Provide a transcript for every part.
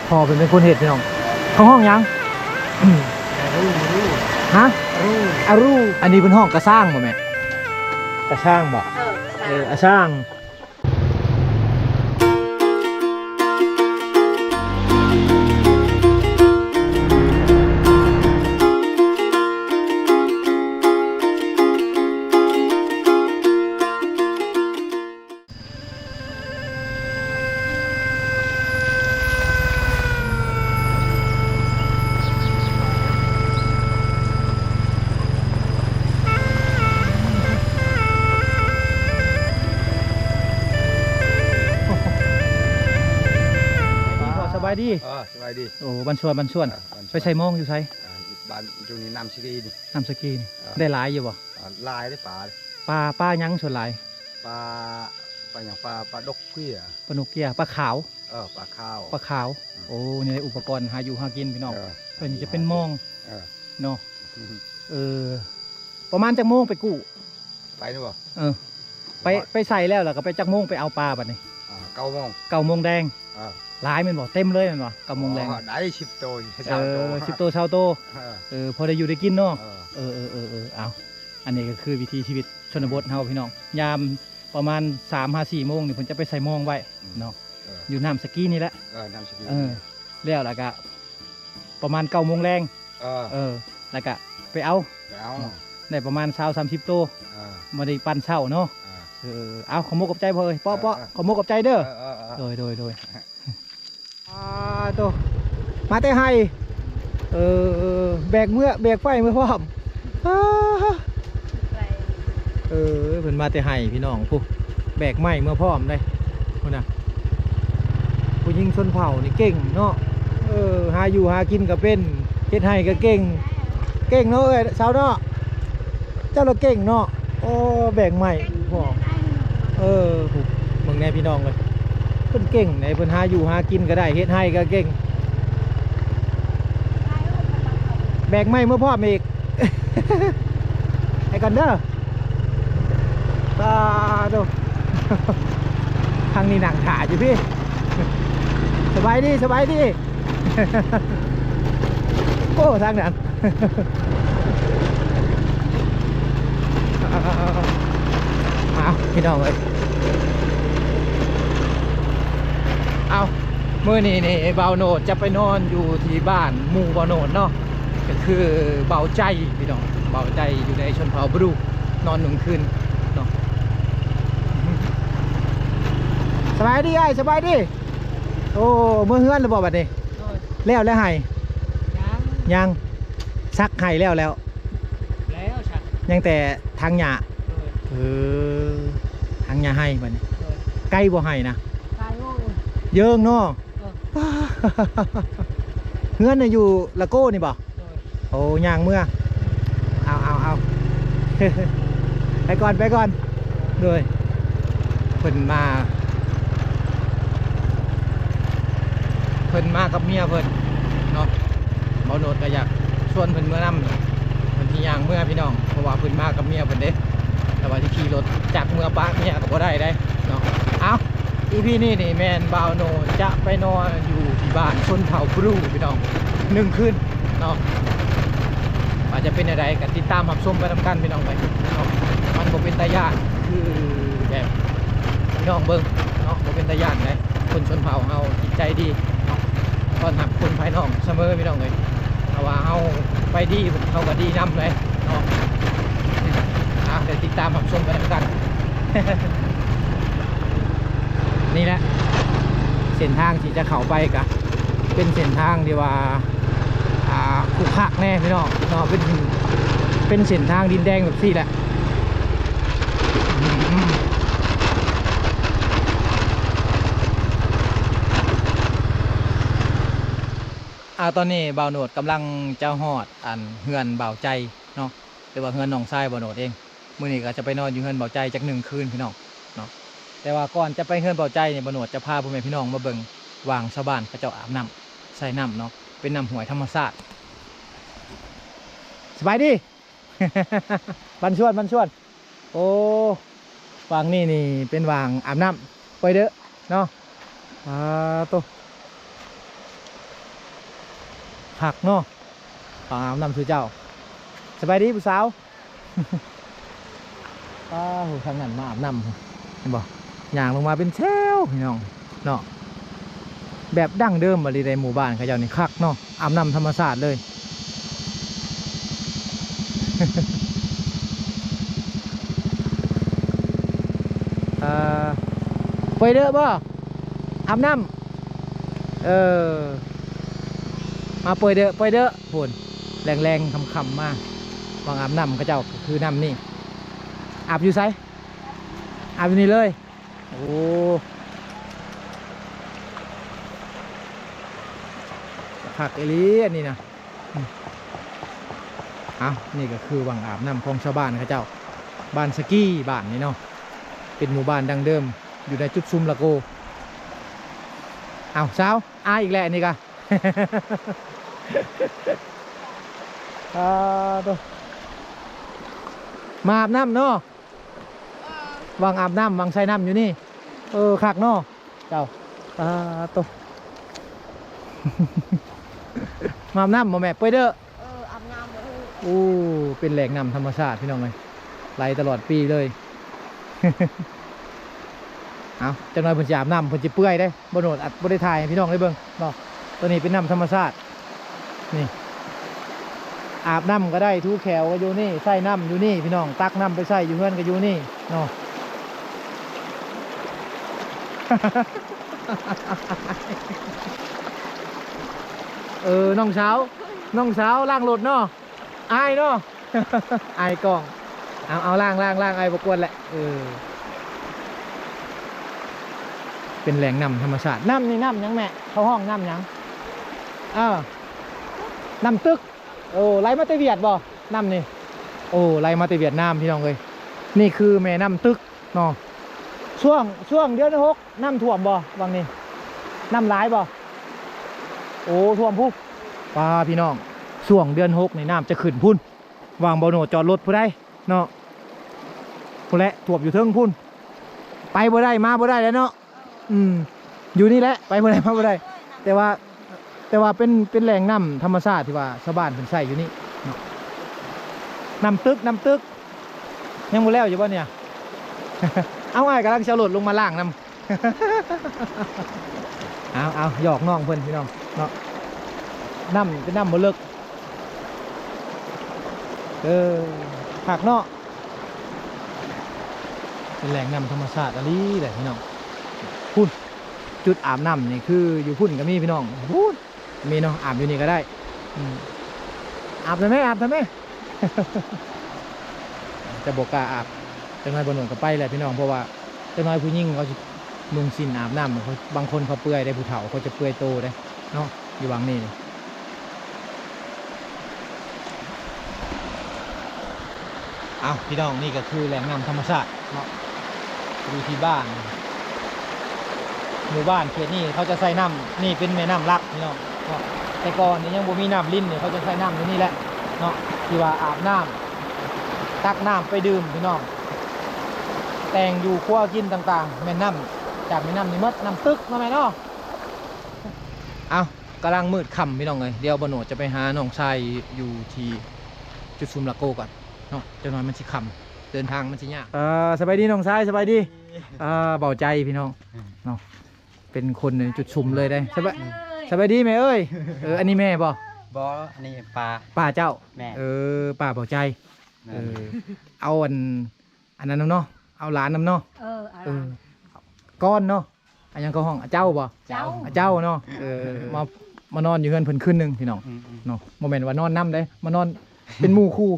พอเป็นคนเห็ดพี่น้องเขาห้องยังฮะอารูอันนี้เป็นห้องกระช่างบ่แม่กระช่างบ่กระช่างสบายดีสบายดีโอ้บันชวนไปใส่มองอยู่ใส่บ้านจุนี้น้ำสกีนี่น้ำสกีนี่ได้หลายอยู่บ่ลายได้ปลายังส่วนหลายปลาอย่างปลาดกเกี้ยปลานกเกียปลาขาวปลาข้าวโอ้นี่อุปกรณ์หาอยู่หากินพี่น้องเพิ่นจะเป็นมองเนาะประมาณจักโมงไปกู้ไปนี่บ่ไปใส่แล้วก็ไปจักโมงไปเอาปลาบัดนี้9 โมงแดงหลายแม่นบ่เต็มเลยแม่นบ่9 โมงแดงได้10 ตัว10 ตัว20 ตัวพอได้อยู่ได้กินเนาะเอาอันนี้ก็คือวิถีชีวิตชนบทเฮาพี่น้องยามประมาณ 3-4 โมงนี่เพิ่นจะไปใส่มองไว้เนาะอยู่น้ำสกีนี่แหละน้ำสกีแล้วก็ประมาณ9 โมงแรงแล้วก็ไปเอาได้ประมาณ20-30 ตัวมาได้ปั่นเช้าเนาะเอาขอมกกับใจพ่อเอ้ยป้อขอมกกับใจเด้อโดยตัวมาแต่ให้แบกไฟเมื่อพร้อมเพิ่นมาแต่ให้พี่น้องผู้แบกไม้เมื่อพร้อมได้พุ่นน่ะผู้หญิงชนเผ่านี่เก่งเนาะหาอยู่หากินก็เป็นเฮ็ดให้ก็เก่งเนาะสาวเนาะเจ้าเราเก่งเนาะโอ้แบกไม้พร้อมมึงแน่พี่น้องเลยเพิ่นเก่งในเพิ่นหาอยู่หากินก็ได้เฮ็ดให้ก็เก่งแบกไม้เมื่อพ่อมอีก ไอ้กันเด้อตาดูทางนี้หนังขาอยู่พี่สบายดีโอ้ทางนั้นเอาพี่น้องเลยเอาเมื่อนี้เบาโนดจะไปนอนอยู่ที่บ้านหมู่เบาโนดเนาะก็คือเบาใจพี่น้องเบาใจอยู่ในชนเผ่าบรูนอน1 คืนเนาะสบายดีโอ้เมื่อเฮือนหรือเปล่าบัดนี้แล้วให้ยังซักให้แล้วชักยังแต่ทางหญ้าทางหญ้าให้บัดนี้ใกล้บ่ให้นะเยิงเนาะเฮือนน่ะอยู่ละโก้นี่บ่โอ้ย่างเมื่อเอาไปก่อนเลยเพิ่นมากับเมียเพิ่นเนาะเบาโนดก็อยากชวนเพิ่นเมื่อนำเพิ่นที่ย่างเมื่อพี่น้องเพราะว่าเพิ่นมากับเมียเพิ่นเด้แต่ว่าที่ขี่รถจากเมื่อป้าเมียก็บ่ได้เนาะเอาEPนี่แมนเบาโนดจะไปนอนอยู่ที่บ้านชนเผ่าบรูพี่น้อง1 คืนเนาะอาจจะเป็นอะไรกันติดตามรับชมไปทำกันพี่น้องไปมันก็เป็นตาญาติคือแบบพี่น้องเบิ้งเนาะก็เป็นตาญาติเลยคนชนเผ่าเฮาจิตใจดีตอนหักคนภายนอกเสมอพี่น้องเลยแต่ว่าเฮาไปดีเขาก็ดีนำเลยเนาะเดี๋ยวติดตามรับชมไปทำกัน นี่แหละเส้นทางที่จะเข้าไปกะเป็นเส้นทางที่ว่าขุกขักแน่พี่น้องเนาะเป็นเส้นทางดินแดงแบบนี้แหละตอนนี้บ่าวโหนดกำลังจะหอดเฮือนบ่าวใจเนาะหรือว่าเฮือนน้องทรายบ่าวโหนดเองมื้อนี้ก็จะไปนอนอยู่เฮือนบ่าวใจจัก1 คืนพี่น้องเนาะแต่ว่าก่อนจะไปเฮือนบ่าวใจเนี่ยบ่าวโหนดจะพาพ่อแม่พี่น้องมาเบิ่งวางชาวบ้านเขาเจ้าอาบน้ำใส่น้ำเนาะเป็นน้ำห้วยธรรมชาติสบายดี บันชวนโอ้วางนี่เป็นวางอาบน้ำไปเด้อเนาะตัว ผักเนาะอาบน้ำคือเจ้าสบายดีผู้สาว ป้าโหทางนั้นมาอาบน้ำเห็นบ่ย่างลงมาเป็นแถวพี่น้องเนาะแบบดั้งเดิมบริเวณหมู่บ้านเขาเจ้านี่คักเนาะอาบน้ำธรรมชาติเลย ไปเด้อบ่อาบน้ำมาไปเด้อพูนแรงๆคำๆมาวางอาบน้ำเขาเจ้าคือน้ำนี่อาบอยู่ไสอาบอยู่นี่เลยโอ้ผักเอลีอันนี้นะเอานี่ก็คือวางอาบน้ำของชาวบ้านเขาเจ้าบ้านสกี้บ้านนี่เนาะเป็นหมู่บ้านดังเดิมอยู่ในจุดซุมละโกเอาสาวอีกแล้วนี่กะ ตัวมาอาบน้ำเนาะวางอาบน้ำวางใช้น้ำอยู่นี่คักเนาะเจ้าตัว มาอาบน้ำบ่แม่ไปเด้ออาบน้ำเลย เป็นแหล่งน้ำธรรมชาติพี่น้องเลยไหลตลอดปีเลย เอาจังหน่อยเพิ่นจะอาบน้ำเพิ่นจะเปื่อยได้บ่โนดอัดบ่ได้ถ่ายให้พี่น้องได้เบิ่งเนาะตัวนี้เป็นน้ำธรรมชาตินี่อาบน้ำก็ได้ทูแขวก็อยู่นี่ใส่น้ำอยู่นี่พี่น้องตักน้ำไปใส่อยู่เพื่อนก็อยู่นี่เนาะ น้องเช้าล่างรถเนาะอายเนาะ อายกล้องเอาล่างอายประกวดแหละเป็นแหล่งน้ำธรรมชาติน้ำนี่น้ำยังแม่เข้าห้องน้ำยังน้ำตึกไหลมาแต่เวียดบ่น้ำนี่ไหลมาแต่เวียดนามพี่น้องเลยนี่คือแม่น้ำตึกเนาะช่วงเดือน6น้ำท่วมบ่วังนี้น้ำหลายบ่ท่วมพุ่งป้าพี่น้องช่วงเดือน6นี่น้ำจะขึ้นพุ่นวางบ่โนจอดรถผู้ใดเนาะผู้และท่วมอยู่เทิงพุ่นไปบ่ได้มาบ่ได้แล้วเนาะอยู่นี่แหละไปบ่ได้มาบ่ได้แต่ว่าเป็นแหล่งน้ำธรรมชาติที่ว่าชาวบ้านเพิ่นใช้อยู่นี่เนาะน้ำตึกยังบ่แล้วอยู่บ่เนี่ย เอาไอ้กำลังเชาหลดลงมาล่างน้ำ เอาหยอกน้องเพิ่นพี่น้องเนาะน้ำเป็นน้ำบ่เลิกผักเนาะเป็นแหล่งน้ำธรรมชาติอะไรเลยพี่น้องพุ่นจุดอาบน้ำนี่คืออยู่พุ่นก็มีพี่น้องพุ่นมีเนาะอาบอยู่นี่ก็ได้อาบทำไม จะบอกกล้าอาบจะน้อยบนหนุนก็ไปแหละพี่น้องเพราะว่าจะน้อยผู้หญิงเขานุ่งสิ้นอาบน้ำเขาบางคนเขาเปื่อยได้ผู้เฒ่าเขาจะเปื่อยโตได้เนาะอยู่บางนี่เอาพี่น้องนี่ก็คือแหล่งน้ำธรรมชาติเนาะดูที่บ้านหมู่บ้านเขตนี่เขาจะใส่น้ำนี่เป็นแม่น้ำลักพี่น้องเนาะแต่ก่อนนี่ยังบ่มีน้ำลิ้นเนี่ยเขาจะใส่น้ำตรงนี้แหละเนาะที่ว่าอาบน้ำตักน้ำไปดื่มพี่น้องแต่งอยู่ครัวกินต่างๆแม่น้ำจากแม่น้ำนี่มดน้ำตึกมาไหมเนาะเอากำลังมืดค่ำพี่น้องเลยเดี๋ยวบโนจะไปหาน้องชายอยู่ที่จุดซุมละโกก่อนเนาะจะนอนมันสิค่ำเดินทางมันสิยากสบายดีน้องชายสบายดีเบาใจพี่น้องเนาะเป็นคนในจุดซุมเลยได้สบายดีแม่เอ้ยอันนี้แม่บ่อันนี้ป้าเจ้าแม่ป้าเบาใจเอาอันนั้นน้ำเนาะเอาหลานน้ำเนาะก้อนเนาะอันยังก็ห้องเจ้าบ่เจ้าเนาะมานอนอยู่เฮือนเพิ่นคืนนึงพี่น้องเนาะโมเมนต์ว่านอนน้ำได้มานอนเป็นหมู่คู่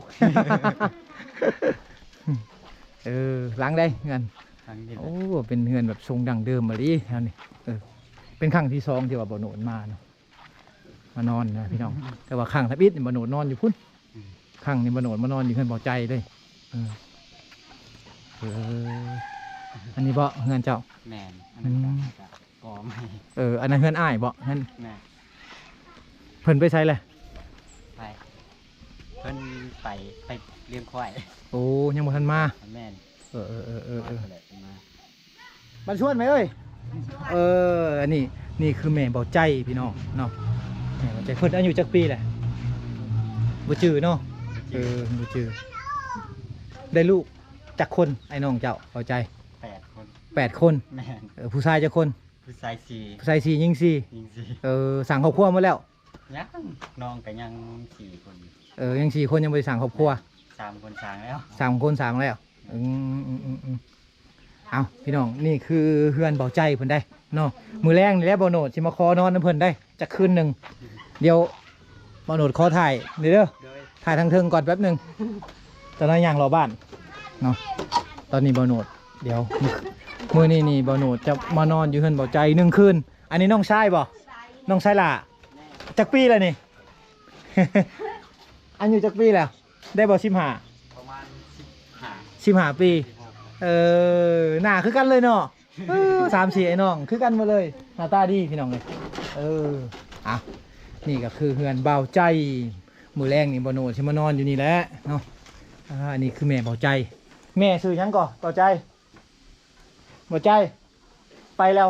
ล้างได้เงินเป็นเฮือนแบบทรงดังเดิมมาดิท่านนี่เป็นครั้งที่2ที่ว่าบ่โหนนมาเนาะมานอนนะพี่น้องแต่ว่าครั้งทับอิดบ่โหนนนอนอยู่พุ่นครั้งนี้บ่โหนนมานอนอยู่เฮือนเบาใจเลยอันนี้บ่เฮือนเจ้าแม่อันนั้นก็ไม่อันนั้นเฮือนอ้ายบ่เฮือนเพิ่นไปใช้เลยเพิ่นไปเลี้ยงควายยังบ่ทันมาแม่มาชวนไหมเอ้ยอันนี้คือแม่เบาใจพี่น้องเนาะ แม่บ่ใจเพิ่นอายุจักปีแหละบ่จื้อเนาะบ่จื้อได้ลูกจักคนไอ้น้องเจ้าเข้าใจ 8 คน 8 คน แม่น ผู้ชายจักคน ผู้ชาย ผู้ชาย4หญิง 4ยิง 4สั่งครอบครัวมาแล้ว 4ยังน้องก็ยัง4คน ยัง4คนยังบ่ได้สั่งครอบครัว 3 คนสร้างแล้ว 3 คนสั่งแล้วเอาพี่น้องนี่คือเฮือนเบาใจเพิ่นได้เนาะมื้อแรงนี่แหละบ่โนดสิมาขอนอนนำเพิ่นได้จักคืนหนึงเดี๋ยวบ่โนดขอถ่ายเด้อ โดย ถ่ายทางเทิงก่อนแป๊บหนึงตอนนั้นย่างรอบ้านเนาะตอนนี้บ่โนดเดี๋ยวมื้อนี้นี่บ่โนดจะมานอนอยู่เฮือนเบาใจ1คืนอันนี้น้องชายบ่น้องชายล่ะจักปีแล้วนี่ อายุจักปีแล้วได้บ่15 ประมาณ15 ปีหน้าคือกันเลยเนาะ3-4ไอ้น้องคือกันหมาเลยหน้าตาดีพี่น้องเลยอ่ะนี่ก็คือเฮือนเบาใจมือแรงนี่บ่โนดสิมานอนอยู่นี่แหละเนาะอันนี้คือแม่เบาใจแม่ซื้อหยังก่อเบาใจไปแล้ว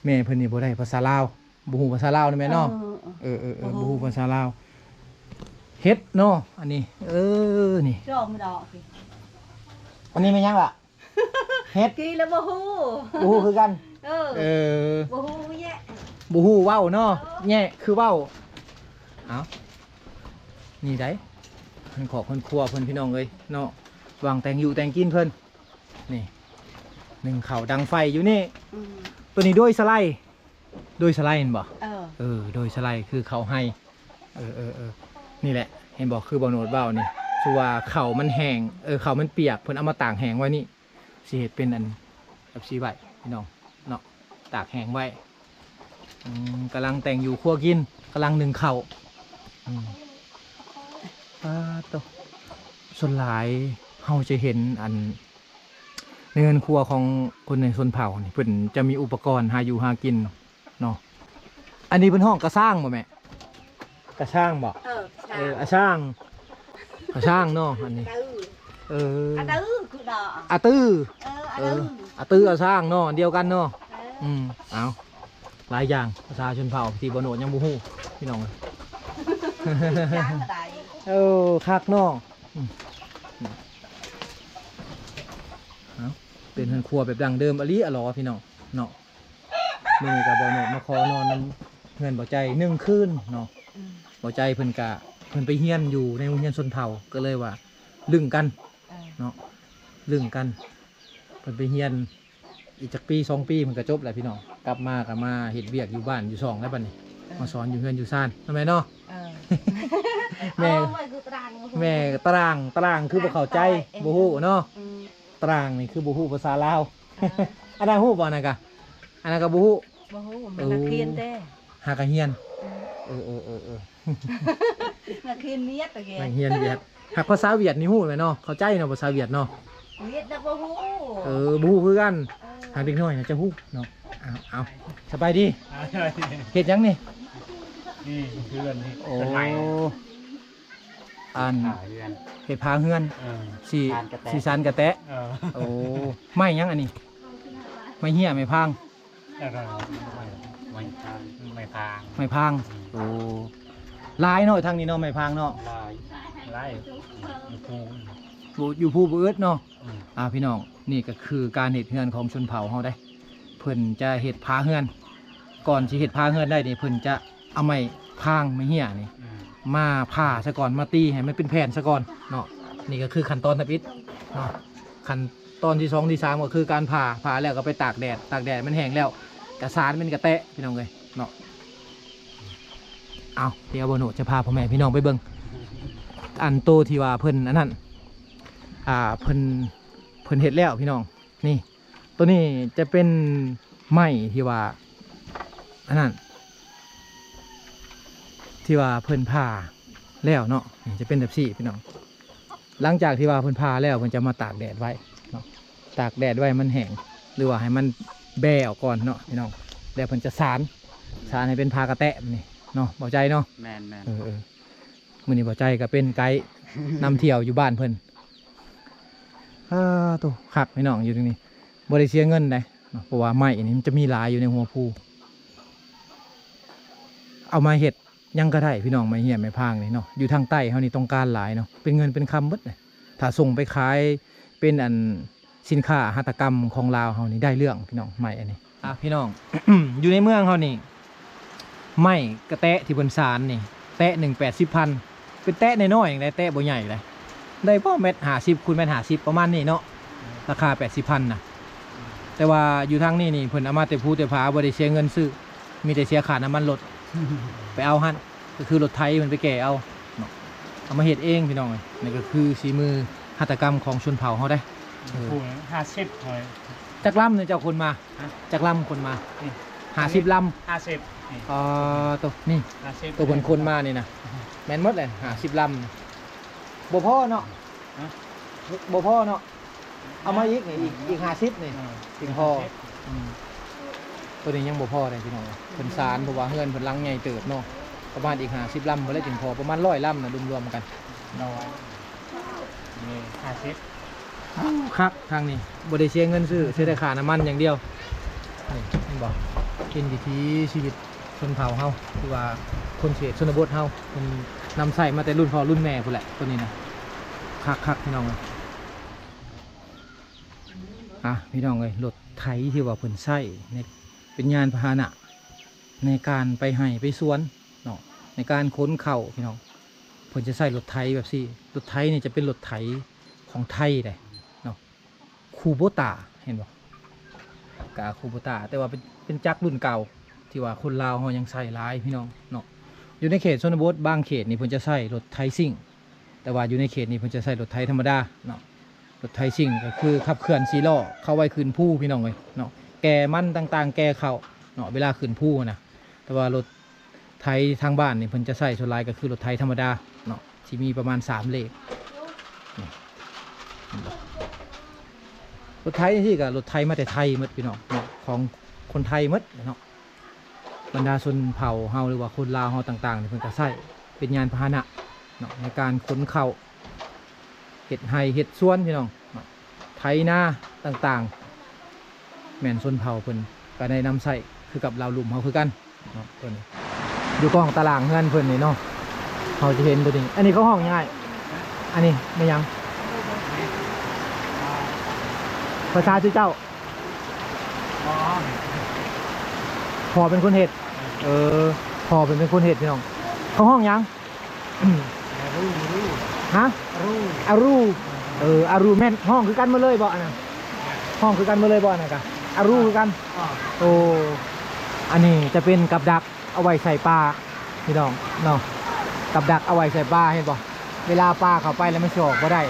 แม่เพิ่นนี่บ่ได้ภาษาลาวบ่ฮู้ภาษาลาวนะแม่เนาะบ่ฮู้ภาษาลาวเฮ็ดเนาะอันนี้นี่ จอมดอกสิ อันนี้ไม่ยังล่ะ เฮ็ด กี่แล้วบ่ฮู้ บูฮู้คือกัน บ่ฮู้แยะ บูฮู้เว้าเนาะแง่คือเว้าเอานี่ได้เพิ่นขอเพิ่นครัวเพิ่นพี่น้องเลยเนาะวางแต่งอยู่แต่งกินเพิ่นนี่หนึ่งข้าวดังไฟอยู่นี่ตัวนี้ด้วยสไลด์เห็นบ่โดยสไลด์คือเขาให้นี่แหละเห็นบ่คือบ่โนดเว้านี่ชัวาเข่ามันแห้งเข่ามันเปียกเพิ่นเอามาตากแห้งไว้นี่สิเฮ็ดเป็นอันแบบสีไว้พี่น้องเนาะตากแห้งไว้กำลังแต่งอยู่ครัวกินกำลังนึ่งข้าวโตส่วนหลายเฮาจะเห็นอันในเรือนครัวของคนในชนเผ่านี่เพิ่นจะมีอุปกรณ์หาอยู่หากินเนาะอันนี้เป็นห้องกระช่างบ่แม่กระช่างบ่อาช่างเนาะอันนี้อะตื้อคือดอก อาตื้อ อะตื้อ อาช่างเนาะเดียวกันเนาะเอาหลายอย่างภาษาชนเผ่าที่บ่โนดยังบ่ฮู้พี่น้อง จ้างอะไร คักเนาะเป็นเฮือนครัวแบบดังเดิมอลีอลอพี่น้องเนาะมื้อนี้ก็บ่โนดมาขอนอนนำเฮือนบ่ใจ1คืนเนาะบ่ใจเพิ่นไปเฮียนอยู่ในโรงเรียนชนเผ่าก็เลยว่าลึงกันเนาะลึงกันเพิ่นไปเฮียนอีกจักปี2ปีมันก็จบแล้วพี่น้องกลับมาเฮ็ดเวียกอยู่บ้านอยู่ช่องแล้วบัดนี้มาสอนอยู่เฮือนอยู่ซ่านทำไมเนาะแม่ตารางคือบ่เข้าใจบ่ฮู้เนาะตารางนี่คือบ่ฮู้ภาษาลาวอันนั้นฮู้บ่นั่นก็อันนั้นก็บ่ฮู้ บ่ฮู้มันนักเรียนเด้ หากะเฮียนนักเรียนเวียดตะแก นักเฮียนเวียดหากภาษาเวียดนี่ฮู้ไหมเนาะเข้าใจเนาะภาษาเวียดเนาะ เวียดน่ะบ่ฮู้ บ่ฮู้คือกันหากเด็กน้อยน่ะจะฮู้เนาะเอาสบายดีเฮ็ดหยังนี่ นี่เพื่อนนี่ โอ้อัน เพื่อน เฮ็ดพาเฮือนสีสันกระแตะโอ้ไม่หยังอันนี้ไม่เหี้ยไม่พัง ไม่พาง ไม่พังโอ้ลายเนาะทางนี้เนาะไม่พังเนาะ ไล่ภู อยู่ผู้บืดเนาะพี่น้องนี่ก็คือการเฮ็ดเฮือนของชนเผ่าเฮาได้เพิ่นจะเฮ็ดพาเฮือนก่อนสิเฮ็ดพาเฮือนได้นี่เพิ่นจะเอาไม้พางไม้เหี้ยนี่มาผ่าซะก่อนมาตีให้มันเป็นแผ่นซะก่อนเนาะนี่ก็คือขั้นตอนทับอิฐเนาะขั้นตอนที่2ที่3ก็คือการผ่าแล้วก็ไปตากแดดมันแห้งแล้วกระสานมันกระแตะพี่น้องเอ้ยเนาะเอาเดี๋ยวบ่โนจะพาพ่อแม่พี่น้องไปเบิ่งอันโตที่ว่าเพิ่นอันนั้นเพิ่นเฮ็ดแล้วพี่น้องนี่ตัวนี้จะเป็นไม้ที่ว่าอันนั้นที่ว่าเพิ่นผ่าแล้วเนาะนี่จะเป็นแบบสี่พี่น้องหลังจากที่ว่าเพิ่นผ่าแล้วเพิ่นจะมาตากแดดไว้เนาะตากแดดไว้มันแห้งหรือว่าให้มันแบ่ออกก่อนเนาะพี่น้องแล้วเพิ่นจะสานให้เป็นพากระแตะนี่เนาะเบาใจเนาะแมนมื้อนี้เบาใจก็เป็นไกด์นำเที่ยวอยู่บ้านเพิ่นตัวคักพี่น้องอยู่ตรงนี้บ่ได้เสียเงินได้เพราะว่าไม้นี่มันจะมีหลายอยู่ในหัวภู เอามาเฮ็ดยังก็ได้พี่น้องไม้เหี้ยไม้พางนี่เนาะอยู่ทางใต้เฮานี่ต้องการหลายเนาะเป็นเงินเป็นคำเบิดเลยถ้าส่งไปขายเป็นอันสินค้าหัตถกรรมของลาวเฮานี่ได้เรื่องพี่น้องไม้อันนี้พี่น้อง อยู่ในเมืองเฮานี่ไม้กระแตะที่บนศาลนี่แตะ1 80,000เป็นแตะน้อยๆอย่างไรแตะบ่ใหญ่เลยได้พ่อเม็ด50คูณเม็ด50ประมาณนี้เนาะราคา 80,000นะแต่ว่าอยู่ทางนี้นี่เพิ่นเอามาแต่ภูแต่ผาบ่ได้เสียเงินซื้อมีแต่เสียค่าน้ำมันรถ ไปเอาหั่นก็คือรถไถมันไปแก่เอาเนาะเอามาเฮ็ดเองพี่น้องเลยนี่ก็คือฝีมือหัตถกรรมของชนเผ่าเฮาได้ ผูก50หน่อย จักลำเนี่ยเจ้าคนมาจักลำคนมา50ลำ 50 ตัวนี่ 50 ตัวคนมานี่นะแม่นหมดเลย50ลำบ่พอเนาะบ่พอเนาะเอามาอีกนี่อีก50นี่ถึงพอตัวนี้ยังบ่พอเลยพี่น้องเพิ่นสารเพราะว่าเฮือนเพิ่นหลังใหญ่เติบเนาะประมาณอีก50ลำบ่ได้ถึงพอประมาณ100ลำนะรวมๆกัน น้อยนี่50ครับทางนี้บ่ได้เสียเงินซื้อแต่ค่าน้ำมันอย่างเดียวนี่เห็นบ่เป็นวิถีชีวิตชนเผ่าเฮาคือว่าคนเขตชนบทเฮาเพิ่นนำใส่มาแต่รุ่นพ่อรุ่นแม่พุ่นแหละตัวนี้นะคักพี่น้องพี่น้องเอ้ยรถไถที่ว่าเพิ่นใช้ในเป็นยานพาหนะในการไปไห้ไปสวนเนาะในการขนเข้าพี่น้องเพิ่นจะใช้รถไถแบบซี่รถไถนี่จะเป็นรถไถของไทยเลยเนาะคูโบตาเห็นบ่กาคูโบตาแต่ว่าเป็นจักรรุ่นเก่าที่ว่าคนลาวเฮายังใช้หลายพี่น้องเนาะอยู่ในเขตชนบทบางเขตนี่เพิ่นจะใช้รถไถซิ่งแต่ว่าอยู่ในเขตนี้เพิ่นจะใช้รถไถธรรมดาเนาะรถไถซิ่งก็คือขับเคลื่อน4ล้อเข้าไว้ขึ้นภูพี่น้องเอ้ยเนาะแก่มันต่างๆแก่เข้าเนาะเวลาขึ้นภูนะแต่ว่ารถไถทางบ้านนี่เพิ่นจะใช้ส่วนหลายก็คือรถไถธรรมดาเนาะที่มีประมาณ3เลขรถไถที่กับรถไถมาแต่ไทยหมดพี่น้องเนาะของคนไทยหมดเนาะบรรดาชนเผ่าเฮาหรือว่าคนลาวเฮาต่างๆนี่เพิ่นก็ใช้เป็นยานพาหนะเนาะในการขนเข้าเฮ็ดไร่เฮ็ดสวนพี่น้องเนาะไถนาต่างๆแม่นชนเผ่าเพิ่นก็ได้นำใช้คือกับลาวลุ่มเฮาคือกันเนาะตัวนี้อยู่กล้องตารางเฮือนเพิ่นนี่เนาะเฮาจะเห็นตัวนี้อันนี้เขาห้องง่ายอันนี้ไม่ยังภาษาชื่อเจ้าพอเป็นคนเห็ดพอเป็นคนเห็ดพี่น้องเขาห้องยังฮะอารูอารูแม่นห้องคือกันมาเลยบ่อันนั้นห้องคือกันมาเลยบ่อันนั้นกะอารูคือกันโอ้อันนี้จะเป็นกับดักเอาไว้ใส่ปลาพี่น้องเนาะกับดักเอาไว้ใส่ปลาเห็นบ่เวลาปลาเข้าไปแล้วมันสิออกบ่ได้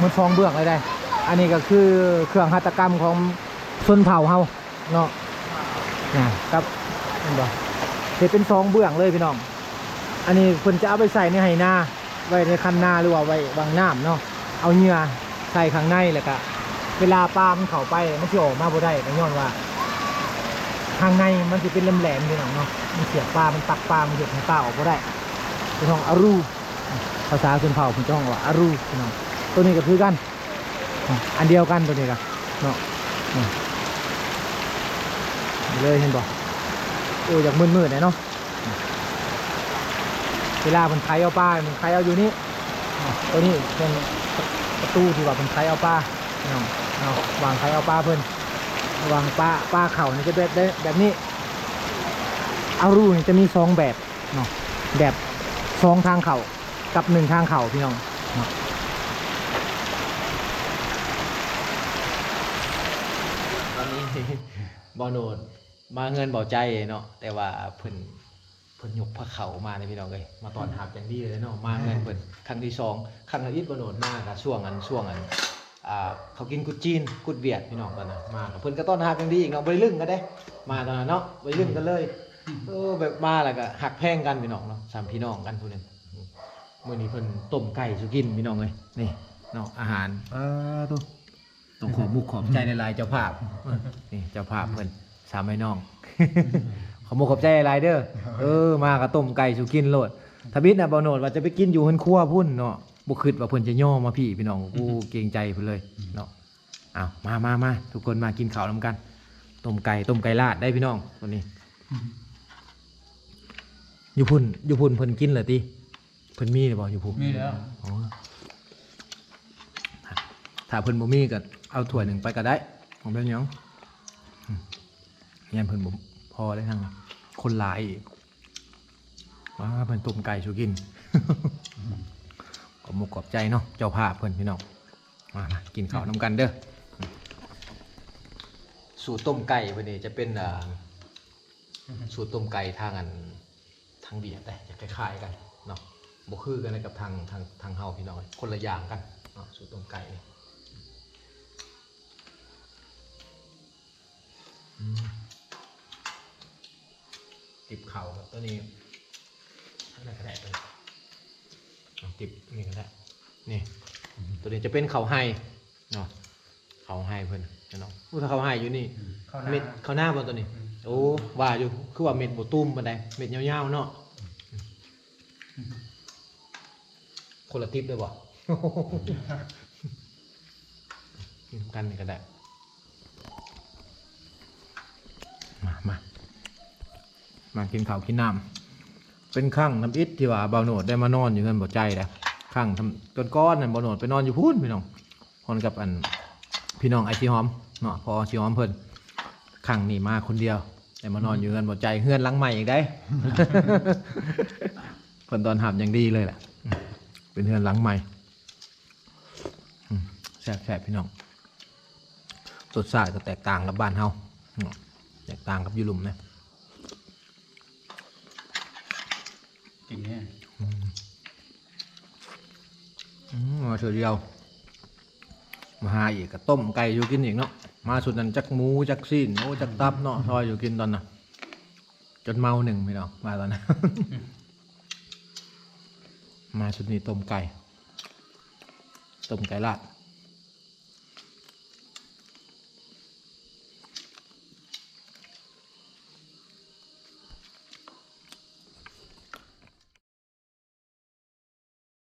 มันฟองเบื้องเลยได้อันนี้ก็คือเครื่องหัตถกรรมของชนเผ่าเฮาเนาะนะครับเห็นบ่เห็นเป็น2เบื้องเลยพี่น้องอันนี้เพิ่นจะเอาไปใส่ในไหนาไว้ในคันนาหรือว่าไว้วางน้ำเนาะเอาเหงื่อใส่ข้างในแล้วก็เวลาปลามันเข้าไปมันสิออกมาบ่ได้ก็ย้อนว่าข้างในมันสิเป็นแหลมๆพี่น้องเนาะมันเสียบปลามันตักปลามันเฮ็ดให้ปลาออกบ่ได้เป็นห้องอารูภาษาชนเผ่าเพิ่นจะห้องว่าอารูพี่น้องตัวนี้ก็คือกันอันเดียวกันตัวนี้ก็เนาะเลยเห็นบ่อยากมืดๆหน่อยเนาะเวลามันไถเอาปลามันไถเอาอยู่นี่ตัวนี้เป็นประตูที่ว่ามันไถเอาปลาเนาะวางไถเอาปลาเพิ่นวางปลาเข่านี่จะแบบนี้เอารูนี่จะมี2แบบเนาะแบบ2ทางเข่ากับ1ทางเข่าพี่น้องเนาะตอนนี้บ่โนดมาเงินเบาใจเนาะแต่ว่าเพิ่นยกพระเขามาในพี่น้องเลยมาตอนหับอย่างดีเลยเนาะมาเงินเพิ่นครั้งที่2ครั้งที่บ่โนดมากกับช่วงอันเขากินกุดจีนกุดเวียดพี่น้องกันนะมากับเพิ่นก็ต้อนรับอย่างดีอีกเนาะบ่ได้ลึ่งกันเด้มาตอนนั้นเนาะบ่ได้ลึ่งกันเลยแบบมาแล้วก็หักแพงกันพี่น้องเนาะ3พี่น้องกันผู้นึงมื้อนี้เพิ่นต้มไก่สุกินพี่น้องเลยนี่เนาะอาหารต้องขอมุกขอบใจในลายเจ้าภาพนี่เจ้าภาพเพิ่น3พี่น้องขอมุกขอบใจหลายเด้อมาก็ต้มไก่สุกินโลดถ้าบิดน่ะบ่โนดว่าจะไปกินอยู่เฮือนครัวพุ่นเนาะบ่คิดว่าเพิ่นจะย่อมาพี่น้องกูเกรงใจเพิ่นเลยเนาะอ้าวมาทุกคนมากินข้าวนำกันต้มไก่ลาดได้พี่น้องตัวนี้ อยู่พุ่นเพิ่นกินเหรอติเพิ่นมีหรือเปล่าอยู่พุ่น มีแล้ว อ๋อถ้าเพิ่นบ่มีก็เอาถ้วยหนึ่งไปก็ได้ของเป็นหยังยันเพิ่นบ่พอเลยทั้งคนหลายอีกว้าเพิ่นต้มไก่ชูกิน ขอบมุกขอบใจเนาะเจ้าภาพเพิ่นพี่น้องมากินข้าวน้ำกันเด้อสูตรต้มไก่เพิ่นนี่จะเป็นสูตรต้มไก่ทางเวียดแต่จะคล้ายๆกันเนาะบ่คือกันกับทางเฮาพี่น้องคนละอย่างกันเนาะสูตรต้มไก่นี่ติบเข่าครับตัวนี้อะไรก็ได้ตัวนี้ติบนี่ก็ได้นี่ตัวนี้จะเป็นเข่าไฮเนาะเข่าไฮเพิ่นเนาะถ้าเข่าไฮอยู่นี่เม็ดเข่าหน้าบนตัวนี้โอ้ว่าอยู่คือว่าเม็ดโบตุ้มบันไดเม็ดยาวๆเนาะคนละติบเลยบ่กินกันนี่ก็ได้มากินข้าวกินน้ำเป็นข้างน้ำอิดที่ว่าเบาโหนดได้มานอนอยู่เงินบ่ใจแล้วข้างทำต้นก้อนนั่นเบาโหนดไปนอนอยู่พูนพี่น้องคนกับพี่น้องไอชีหอมเนาะพอชีหอมเพิ่นข้างนี่มาคนเดียวแต่มานอนอยู่เงินบ่ใจเฮือนหลังใหม่อีกได้ เพิ่นตอนหับอย่างดีเลยแหละเป็นเฮือนหลังใหม่แซ่บๆพี่น้องรสชาติก็แตกต่างกับบ้านเฮาแตกต่างกับยุลุมนะ จริงเนี่ย มาเฉยเดียวมาหาอีกก็ต้มไก่อยู่กินอีกเนาะมาสุดนั้นจักหมูจักซีนโอ้จักตับเนาะซอยอยู่กินตอนน่ะจนเมาหนึ่งพี่น้องมาตอนนั้น มาสุดนี้ต้มไก่ลาด